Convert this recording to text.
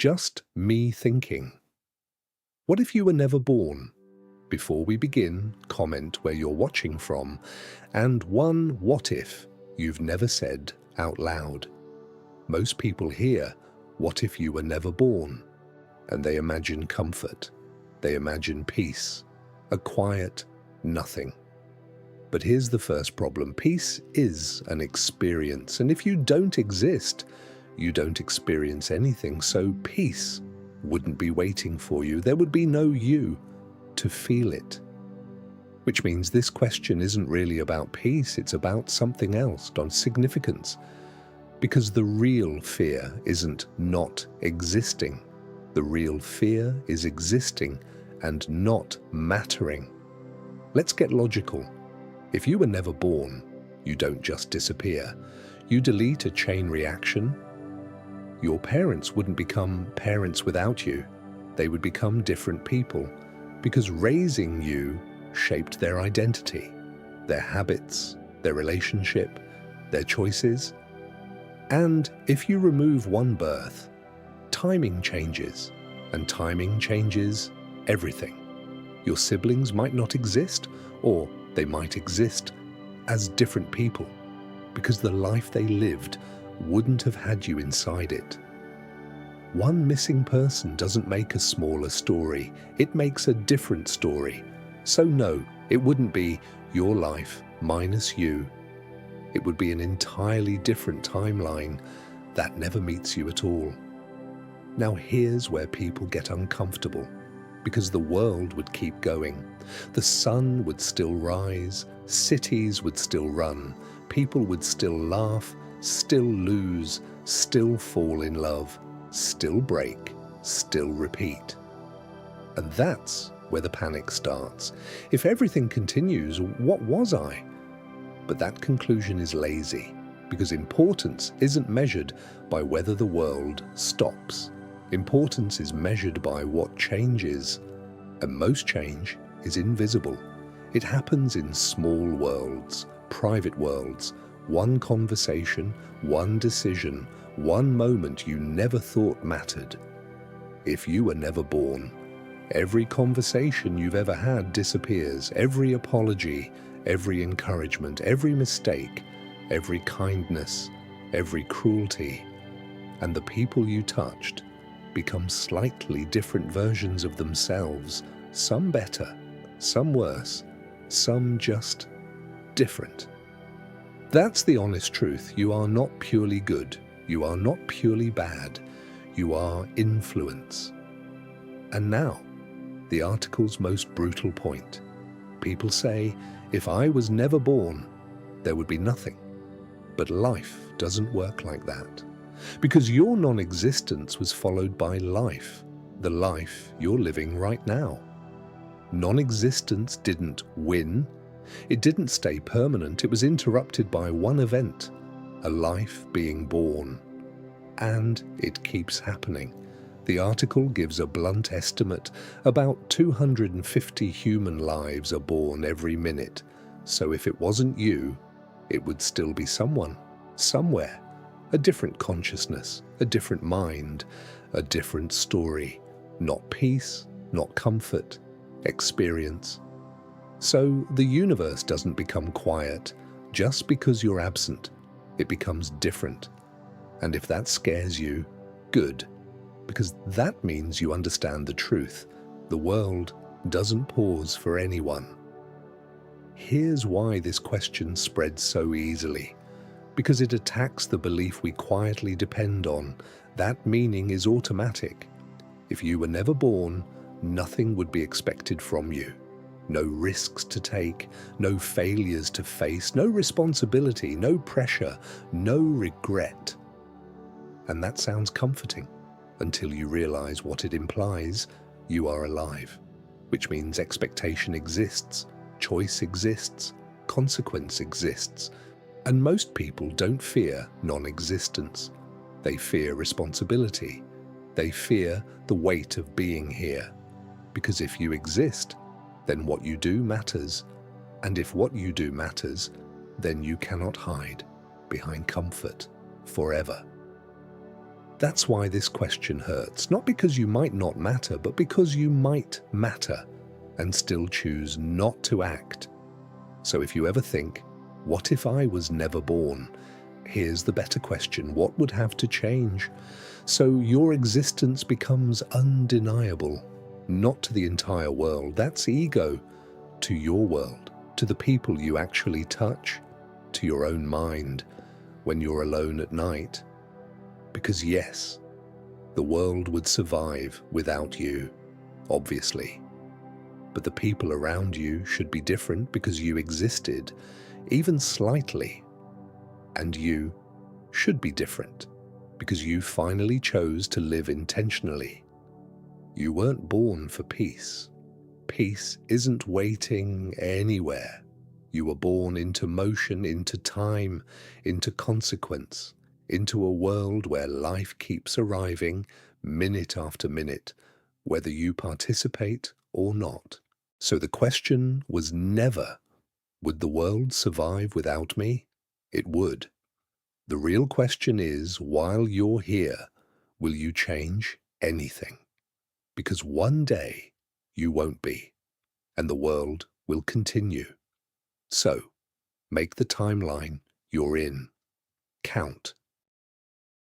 Just me thinking. What if you were never born? Before we begin, comment where you're watching from, and one what if you've never said out loud. Most people hear, what if you were never born? And they imagine comfort. They imagine peace. A quiet nothing. But here's the first problem. Peace is an experience, and if you don't exist, you don't experience anything, so peace wouldn't be waiting for you. There would be no you to feel it. Which means this question isn't really about peace, it's about something else, on significance. Because the real fear isn't not existing. The real fear is existing and not mattering. Let's get logical. If you were never born, you don't just disappear. You delete a chain reaction. Your parents wouldn't become parents without you. They would become different people because raising you shaped their identity, their habits, their relationship, their choices. And if you remove one birth, timing changes, and timing changes everything. Your siblings might not exist, or they might exist as different people, because the life they lived wouldn't have had you inside it. One missing person doesn't make a smaller story, it makes a different story. So no, it wouldn't be your life minus you. It would be an entirely different timeline that never meets you at all. Now here's where people get uncomfortable, because the world would keep going. The sun would still rise, cities would still run, people would still laugh, still lose, still fall in love, still break, still repeat. And that's where the panic starts. If everything continues, what was I? But that conclusion is lazy, because importance isn't measured by whether the world stops. Importance is measured by what changes, and most change is invisible. It happens in small worlds, private worlds, one conversation, one decision, one moment you never thought mattered. If you were never born, every conversation you've ever had disappears, every apology, every encouragement, every mistake, every kindness, every cruelty, and the people you touched become slightly different versions of themselves, some better, some worse, some just different. That's the honest truth. You are not purely good. You are not purely bad. You are influence. And now, the article's most brutal point. People say, if I was never born, there would be nothing. But life doesn't work like that. Because your non-existence was followed by life, the life you're living right now. Non-existence didn't win. It didn't stay permanent. It was interrupted by one event, a life being born. And it keeps happening. The article gives a blunt estimate. About 250 human lives are born every minute. So if it wasn't you, it would still be someone, somewhere. A different consciousness, a different mind, a different story. Not peace, not comfort, experience. So the universe doesn't become quiet just because you're absent. It becomes different. And if that scares you, good. Because that means you understand the truth. The world doesn't pause for anyone. Here's why this question spreads so easily. Because it attacks the belief we quietly depend on. That meaning is automatic. If you were never born, nothing would be expected from you. No risks to take, no failures to face, no responsibility, no pressure, no regret. And that sounds comforting until you realize what it implies. You are alive, which means expectation exists, choice exists, consequence exists. And most people don't fear non-existence. They fear responsibility. They fear the weight of being here. Because if you exist, then what you do matters. And if what you do matters, then you cannot hide behind comfort forever. That's why this question hurts, not because you might not matter, but because you might matter and still choose not to act. So if you ever think, what if I was never born? Here's the better question: what would have to change so your existence becomes undeniable? Not to the entire world, that's ego. To your world, to the people you actually touch, to your own mind when you're alone at night. Because yes, the world would survive without you, obviously. But the people around you should be different because you existed, even slightly. And you should be different because you finally chose to live intentionally. You weren't born for peace. Peace isn't waiting anywhere. You were born into motion, into time, into consequence, into a world where life keeps arriving minute after minute, whether you participate or not. So the question was never, would the world survive without me? It would. The real question is, while you're here, will you change anything? Because one day you won't be, and the world will continue. So, make the timeline you're in count.